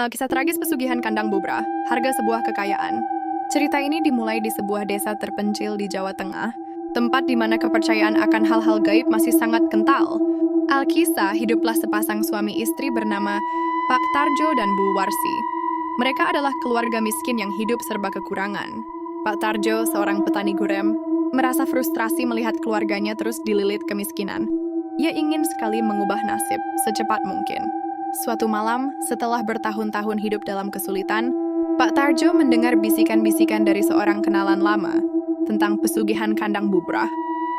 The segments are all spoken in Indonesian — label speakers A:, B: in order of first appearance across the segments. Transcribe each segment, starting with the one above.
A: Kisah tragis pesugihan kandang Bubra, harga sebuah kekayaan. Cerita ini dimulai di sebuah desa terpencil di Jawa Tengah, tempat di mana kepercayaan akan hal-hal gaib masih sangat kental. Alkisah hiduplah sepasang suami istri bernama Pak Tarjo dan Bu Warsi. Mereka adalah keluarga miskin yang hidup serba kekurangan. Pak Tarjo, seorang petani gurem, merasa frustrasi melihat keluarganya terus dililit kemiskinan. Ia ingin sekali mengubah nasib secepat mungkin. Suatu malam, setelah bertahun-tahun hidup dalam kesulitan, Pak Tarjo mendengar bisikan-bisikan dari seorang kenalan lama tentang pesugihan kandang Bubra.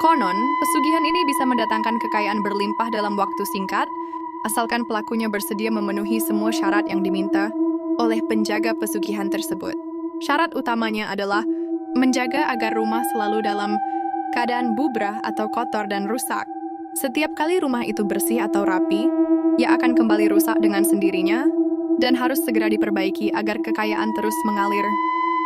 A: Konon, pesugihan ini bisa mendatangkan kekayaan berlimpah dalam waktu singkat, asalkan pelakunya bersedia memenuhi semua syarat yang diminta oleh penjaga pesugihan tersebut. Syarat utamanya adalah menjaga agar rumah selalu dalam keadaan bubrah atau kotor dan rusak. Setiap kali rumah itu bersih atau rapi, ia akan kembali rusak dengan sendirinya dan harus segera diperbaiki agar kekayaan terus mengalir.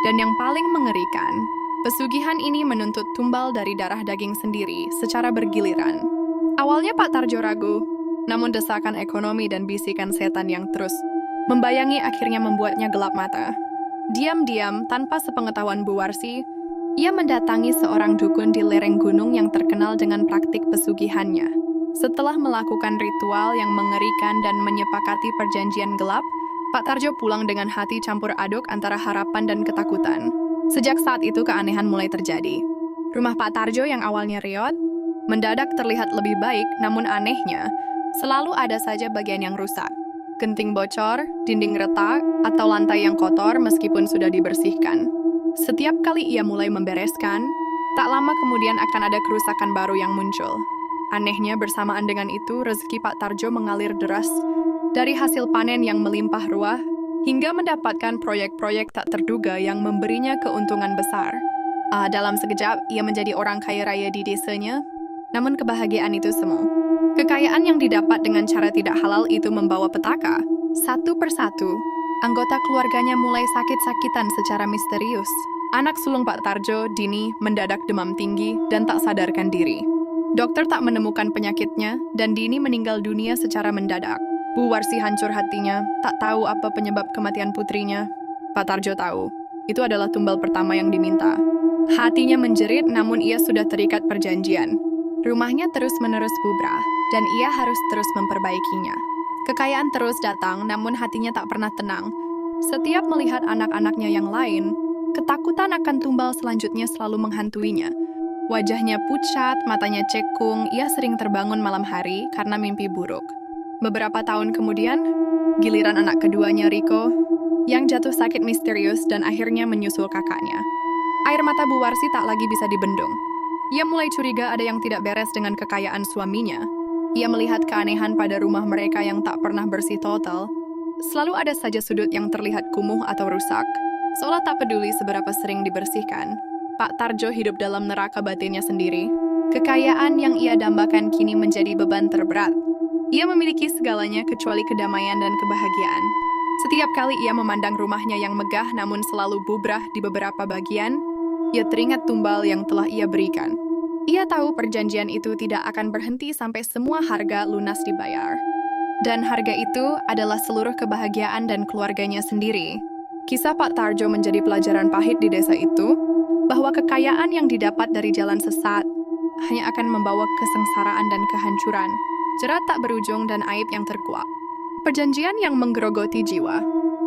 A: Dan yang paling mengerikan, pesugihan ini menuntut tumbal dari darah daging sendiri secara bergiliran. Awalnya Pak Tarjo ragu, namun desakan ekonomi dan bisikan setan yang terus membayangi akhirnya membuatnya gelap mata. Diam-diam, tanpa sepengetahuan Bu Warsi, ia mendatangi seorang dukun di lereng gunung yang terkenal dengan praktik pesugihannya. Setelah melakukan ritual yang mengerikan dan menyepakati perjanjian gelap, Pak Tarjo pulang dengan hati campur aduk antara harapan dan ketakutan. Sejak saat itu keanehan mulai terjadi. Rumah Pak Tarjo yang awalnya reot, mendadak terlihat lebih baik, namun anehnya, selalu ada saja bagian yang rusak. Genting bocor, dinding retak, atau lantai yang kotor meskipun sudah dibersihkan. Setiap kali ia mulai membereskan, tak lama kemudian akan ada kerusakan baru yang muncul. Anehnya bersamaan dengan itu, rezeki Pak Tarjo mengalir deras dari hasil panen yang melimpah ruah, hingga mendapatkan proyek-proyek tak terduga yang memberinya keuntungan besar. Dalam sekejap, ia menjadi orang kaya raya di desanya, namun kebahagiaan itu semu. Kekayaan yang didapat dengan cara tidak halal itu membawa petaka. Satu persatu, anggota keluarganya mulai sakit-sakitan secara misterius. Anak sulung Pak Tarjo, Dini, mendadak demam tinggi dan tak sadarkan diri. Dokter tak menemukan penyakitnya, dan Dini meninggal dunia secara mendadak. Bu Warsi hancur hatinya, tak tahu apa penyebab kematian putrinya. Pak Tarjo tahu, itu adalah tumbal pertama yang diminta. Hatinya menjerit, namun ia sudah terikat perjanjian. Rumahnya terus-menerus bubrah, dan ia harus terus memperbaikinya. Kekayaan terus datang, namun hatinya tak pernah tenang. Setiap melihat anak-anaknya yang lain, ketakutan akan tumbal selanjutnya selalu menghantuinya. Wajahnya pucat, matanya cekung, ia sering terbangun malam hari karena mimpi buruk. Beberapa tahun kemudian, giliran anak keduanya Riko, yang jatuh sakit misterius dan akhirnya menyusul kakaknya. Air mata Bu Warsi tak lagi bisa dibendung. Ia mulai curiga ada yang tidak beres dengan kekayaan suaminya. Ia melihat keanehan pada rumah mereka yang tak pernah bersih total. Selalu ada saja sudut yang terlihat kumuh atau rusak, seolah tak peduli seberapa sering dibersihkan. Pak Tarjo hidup dalam neraka batinnya sendiri. Kekayaan yang ia dambakan kini menjadi beban terberat. Ia memiliki segalanya kecuali kedamaian dan kebahagiaan. Setiap kali ia memandang rumahnya yang megah namun selalu bubrah di beberapa bagian, ia teringat tumbal yang telah ia berikan. Ia tahu perjanjian itu tidak akan berhenti sampai semua harga lunas dibayar. Dan harga itu adalah seluruh kebahagiaan dan keluarganya sendiri. Kisah Pak Tarjo menjadi pelajaran pahit di desa itu, bahwa kekayaan yang didapat dari jalan sesat hanya akan membawa kesengsaraan dan kehancuran, jerat tak berujung dan aib yang terkuak. Perjanjian yang menggerogoti jiwa.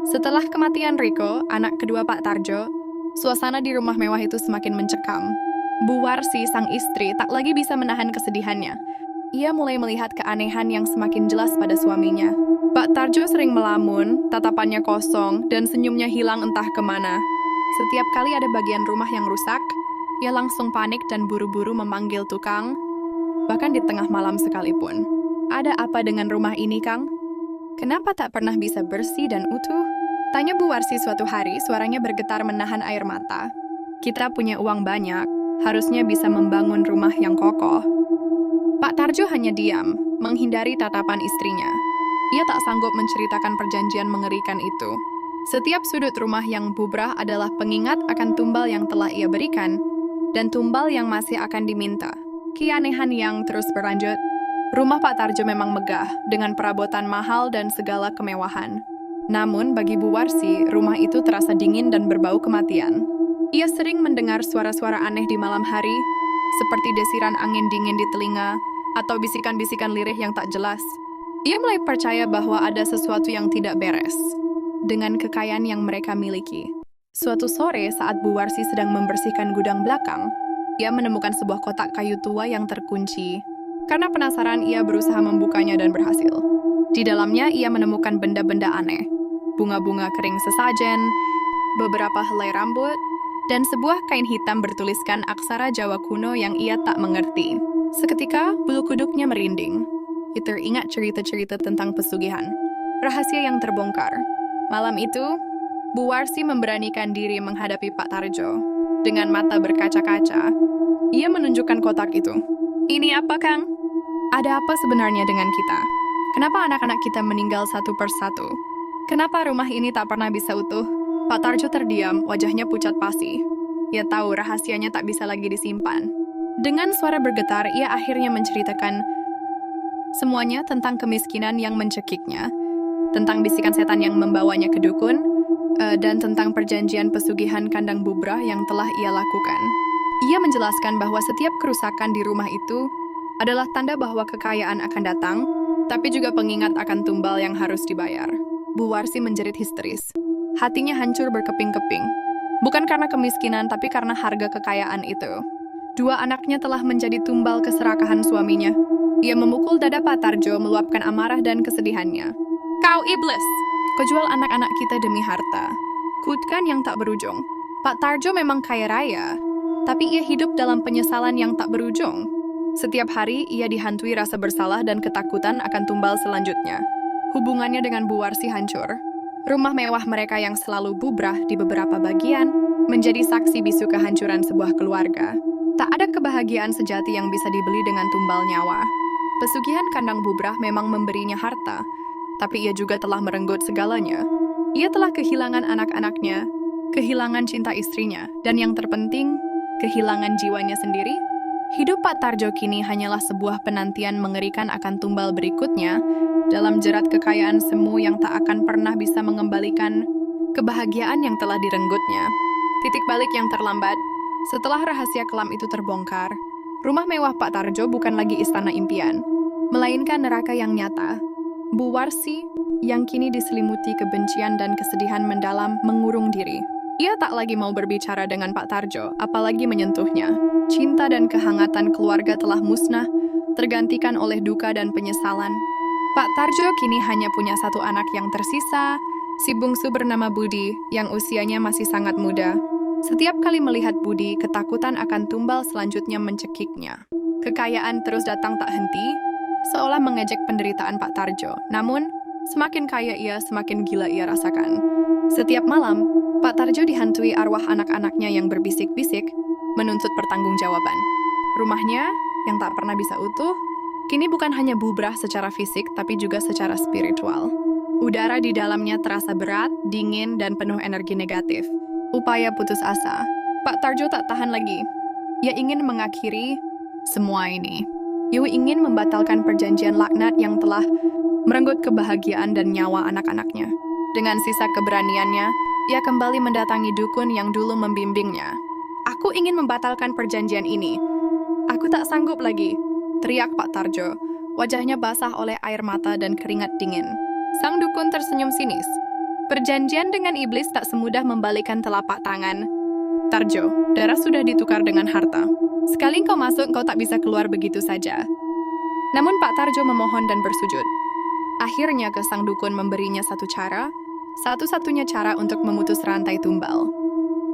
A: Setelah kematian Riko, anak kedua Pak Tarjo, suasana di rumah mewah itu semakin mencekam. Bu Warsi, sang istri, tak lagi bisa menahan kesedihannya. Ia mulai melihat keanehan yang semakin jelas pada suaminya. Pak Tarjo sering melamun, tatapannya kosong, dan senyumnya hilang entah kemana. Setiap kali ada bagian rumah yang rusak, ia langsung panik dan buru-buru memanggil tukang, bahkan di tengah malam sekalipun. Ada apa dengan rumah ini, Kang? Kenapa tak pernah bisa bersih dan utuh? Tanya Bu Warsi suatu hari, suaranya bergetar menahan air mata. Kita punya uang banyak, harusnya bisa membangun rumah yang kokoh. Pak Tarjo hanya diam, menghindari tatapan istrinya. Ia tak sanggup menceritakan perjanjian mengerikan itu. Setiap sudut rumah yang bubrah adalah pengingat akan tumbal yang telah ia berikan, dan tumbal yang masih akan diminta. Keanehan yang terus berlanjut. Rumah Pak Tarjo memang megah, dengan perabotan mahal dan segala kemewahan. Namun bagi Bu Warsi, rumah itu terasa dingin dan berbau kematian. Ia sering mendengar suara-suara aneh di malam hari, seperti desiran angin dingin di telinga, atau bisikan-bisikan lirih yang tak jelas. Ia mulai percaya bahwa ada sesuatu yang tidak beres dengan kekayaan yang mereka miliki. Suatu sore saat Bu Warsi sedang membersihkan gudang belakang, ia menemukan sebuah kotak kayu tua yang terkunci. Karena penasaran, ia berusaha membukanya dan berhasil. Di dalamnya, ia menemukan benda-benda aneh. Bunga-bunga kering sesajen, beberapa helai rambut, dan sebuah kain hitam bertuliskan aksara Jawa kuno yang ia tak mengerti. Seketika, bulu kuduknya merinding. Ia teringat cerita-cerita tentang pesugihan. Rahasia yang terbongkar. Malam itu, Bu Warsi memberanikan diri menghadapi Pak Tarjo. Dengan mata berkaca-kaca, ia menunjukkan kotak itu. Ini apa, Kang? Ada apa sebenarnya dengan kita? Kenapa anak-anak kita meninggal satu persatu? Kenapa rumah ini tak pernah bisa utuh? Pak Tarjo terdiam, wajahnya pucat pasi. Ia tahu rahasianya tak bisa lagi disimpan. Dengan suara bergetar, ia akhirnya menceritakan semuanya tentang kemiskinan yang mencekiknya, tentang bisikan setan yang membawanya ke dukun, dan tentang perjanjian pesugihan kandang bubrah yang telah ia lakukan. Ia menjelaskan bahwa setiap kerusakan di rumah itu adalah tanda bahwa kekayaan akan datang, tapi juga pengingat akan tumbal yang harus dibayar. Bu Warsi menjerit histeris. Hatinya hancur berkeping-keping. Bukan karena kemiskinan, tapi karena harga kekayaan itu. Dua anaknya telah menjadi tumbal keserakahan suaminya. Ia memukul dada Pak Tarjo, meluapkan amarah dan kesedihannya. Kau iblis! Kau jual anak-anak kita demi harta. Kuutkan yang tak berujung. Pak Tarjo memang kaya raya, tapi ia hidup dalam penyesalan yang tak berujung. Setiap hari, ia dihantui rasa bersalah dan ketakutan akan tumbal selanjutnya. Hubungannya dengan Bu Warsi hancur. Rumah mewah mereka yang selalu bubrah di beberapa bagian menjadi saksi bisu kehancuran sebuah keluarga. Tak ada kebahagiaan sejati yang bisa dibeli dengan tumbal nyawa. Pesugihan kandang bubrah memang memberinya harta, tapi ia juga telah merenggut segalanya. Ia telah kehilangan anak-anaknya, kehilangan cinta istrinya, dan yang terpenting, kehilangan jiwanya sendiri. Hidup Pak Tarjo kini hanyalah sebuah penantian mengerikan akan tumbal berikutnya dalam jerat kekayaan semu yang tak akan pernah bisa mengembalikan kebahagiaan yang telah direnggutnya. Titik balik yang terlambat. Setelah rahasia kelam itu terbongkar, rumah mewah Pak Tarjo bukan lagi istana impian, melainkan neraka yang nyata. Bu Warsi, yang kini diselimuti kebencian dan kesedihan mendalam, mengurung diri. Ia tak lagi mau berbicara dengan Pak Tarjo, apalagi menyentuhnya. Cinta dan kehangatan keluarga telah musnah, tergantikan oleh duka dan penyesalan. Pak Tarjo kini hanya punya satu anak yang tersisa, si bungsu bernama Budi, yang usianya masih sangat muda. Setiap kali melihat Budi, ketakutan akan tumbal selanjutnya mencekiknya. Kekayaan terus datang tak henti, seolah mengejek penderitaan Pak Tarjo. Namun, semakin kaya ia, semakin gila ia rasakan. Setiap malam, Pak Tarjo dihantui arwah anak-anaknya yang berbisik-bisik, menuntut pertanggungjawaban. Rumahnya, yang tak pernah bisa utuh, kini bukan hanya bubrah secara fisik, tapi juga secara spiritual. Udara di dalamnya terasa berat, dingin, dan penuh energi negatif. Upaya putus asa. Pak Tarjo tak tahan lagi. Ia ingin mengakhiri semua ini. Ia ingin membatalkan perjanjian laknat yang telah merenggut kebahagiaan dan nyawa anak-anaknya. Dengan sisa keberaniannya, ia kembali mendatangi dukun yang dulu membimbingnya. Aku ingin membatalkan perjanjian ini. Aku tak sanggup lagi, teriak Pak Tarjo. Wajahnya basah oleh air mata dan keringat dingin. Sang dukun tersenyum sinis. Perjanjian dengan iblis tak semudah membalikan telapak tangan. Tarjo, darah sudah ditukar dengan harta. Sekali kau masuk, kau tak bisa keluar begitu saja. Namun Pak Tarjo memohon dan bersujud. Akhirnya sang dukun memberinya satu cara, satu-satunya cara untuk memutus rantai tumbal.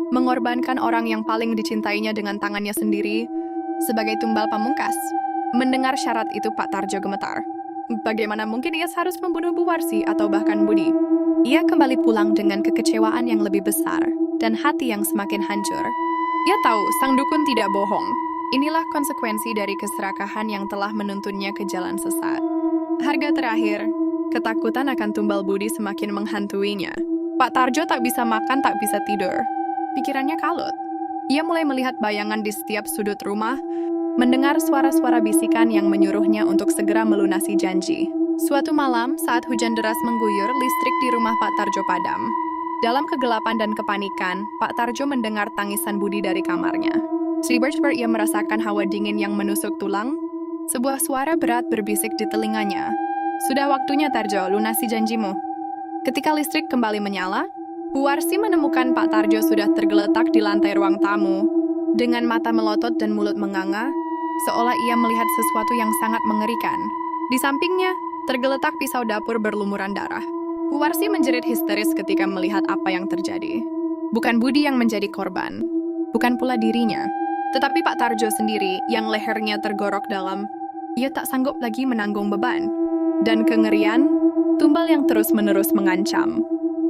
A: Mengorbankan orang yang paling dicintainya dengan tangannya sendiri sebagai tumbal pamungkas. Mendengar syarat itu Pak Tarjo gemetar. Bagaimana mungkin ia harus membunuh Bu Warsi atau bahkan Budi? Ia kembali pulang dengan kekecewaan yang lebih besar dan hati yang semakin hancur. Ia tahu sang dukun tidak bohong. Inilah konsekuensi dari keserakahan yang telah menuntunnya ke jalan sesat. Harga terakhir, ketakutan akan tumbal Budi semakin menghantuinya. Pak Tarjo tak bisa makan, tak bisa tidur. Pikirannya kalut. Ia mulai melihat bayangan di setiap sudut rumah, mendengar suara-suara bisikan yang menyuruhnya untuk segera melunasi janji. Suatu malam, saat hujan deras mengguyur, listrik di rumah Pak Tarjo padam. Dalam kegelapan dan kepanikan, Pak Tarjo mendengar tangisan Budi dari kamarnya. Tiba-tiba ia merasakan hawa dingin yang menusuk tulang. Sebuah suara berat berbisik di telinganya. Sudah waktunya Tarjo, lunasi janjimu. Ketika listrik kembali menyala, Bu Warsi menemukan Pak Tarjo sudah tergeletak di lantai ruang tamu. Dengan mata melotot dan mulut menganga, seolah ia melihat sesuatu yang sangat mengerikan. Di sampingnya, tergeletak pisau dapur berlumuran darah. Bu Warsi menjerit histeris ketika melihat apa yang terjadi. Bukan Budi yang menjadi korban, bukan pula dirinya, tetapi Pak Tarjo sendiri yang lehernya tergorok dalam. Ia tak sanggup lagi menanggung beban. Dan kengerian, tumbal yang terus-menerus mengancam.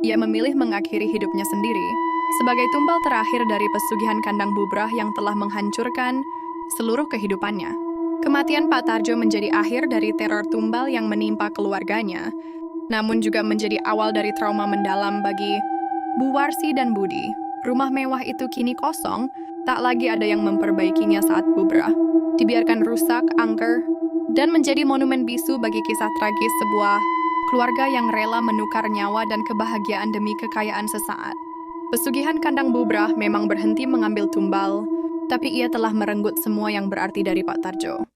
A: Ia memilih mengakhiri hidupnya sendiri sebagai tumbal terakhir dari pesugihan kandang bubrah yang telah menghancurkan seluruh kehidupannya. Kematian Pak Tarjo menjadi akhir dari teror tumbal yang menimpa keluarganya, namun juga menjadi awal dari trauma mendalam bagi Bu Warsi dan Budi. Rumah mewah itu kini kosong, tak lagi ada yang memperbaikinya saat bubrah. Dibiarkan rusak, angker, dan menjadi monumen bisu bagi kisah tragis sebuah keluarga yang rela menukar nyawa dan kebahagiaan demi kekayaan sesaat. Pesugihan kandang bubrah memang berhenti mengambil tumbal, tapi ia telah merenggut semua yang berarti dari Pak Tarjo.